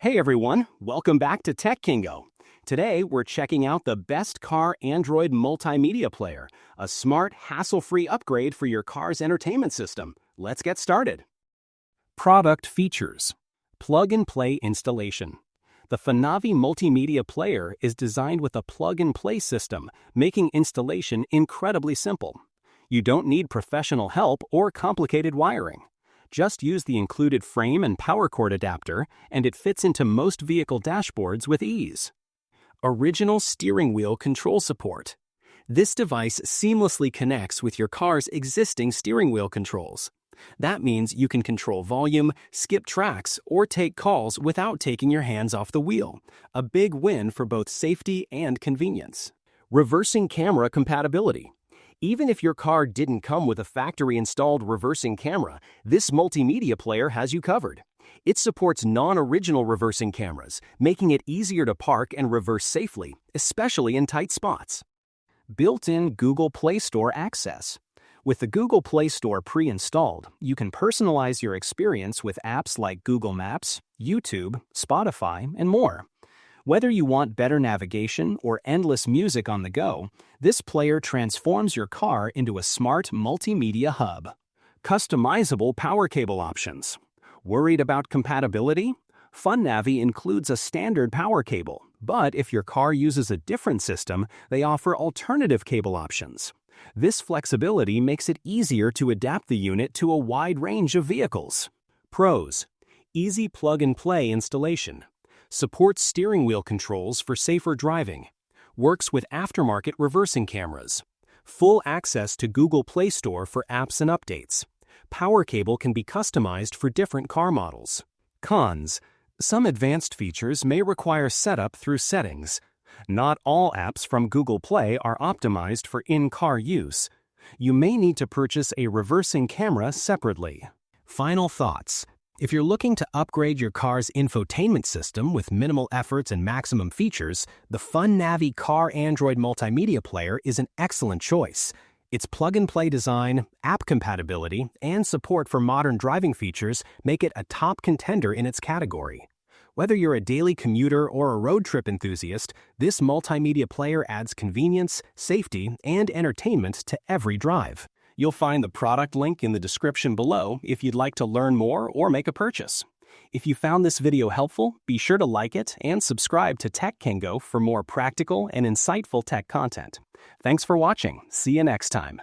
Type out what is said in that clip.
Hey everyone, welcome back to Tech Kingo. Today we're checking out the best Car Android Multimedia Player, a smart, hassle-free upgrade for your car's entertainment system. Let's get started. Product features: plug-and-play installation. The Fanavi Multimedia Player is designed with a plug-and-play system, making installation incredibly simple. You don't need professional help or complicated wiring. Just use the included frame and power cord adapter, and it fits into most vehicle dashboards with ease. Original steering wheel control support. This device seamlessly connects with your car's existing steering wheel controls. That means you can control volume, skip tracks, or take calls without taking your hands off the wheel. A big win for both safety and convenience. Reversing camera compatibility. Even if your car didn't come with a factory-installed reversing camera, this multimedia player has you covered. It supports non-original reversing cameras, making it easier to park and reverse safely, especially in tight spots. Built-in Google Play Store access. With the Google Play Store pre-installed, you can personalize your experience with apps like Google Maps, YouTube, Spotify, and more. Whether you want better navigation or endless music on the go, this player transforms your car into a smart multimedia hub. Customizable power cable options. Worried about compatibility? FunNavi includes a standard power cable, but if your car uses a different system, they offer alternative cable options. This flexibility makes it easier to adapt the unit to a wide range of vehicles. Pros: easy plug-and-play installation. Supports steering wheel controls for safer driving. Works with aftermarket reversing cameras. Full access to Google Play Store for apps and updates. Power cable can be customized for different car models. Cons: some advanced features may require setup through settings. Not all apps from Google Play are optimized for in-car use. You may need to purchase a reversing camera separately. Final thoughts: if you're looking to upgrade your car's infotainment system with minimal efforts and maximum features, the FunNavi Car Android Multimedia Player is an excellent choice. Its plug-and-play design, app compatibility, and support for modern driving features make it a top contender in its category. Whether you're a daily commuter or a road trip enthusiast, this multimedia player adds convenience, safety, and entertainment to every drive. You'll find the product link in the description below if you'd like to learn more or make a purchase. If you found this video helpful, be sure to like it and subscribe to Tech Kingo for more practical and insightful tech content. Thanks for watching. See you next time.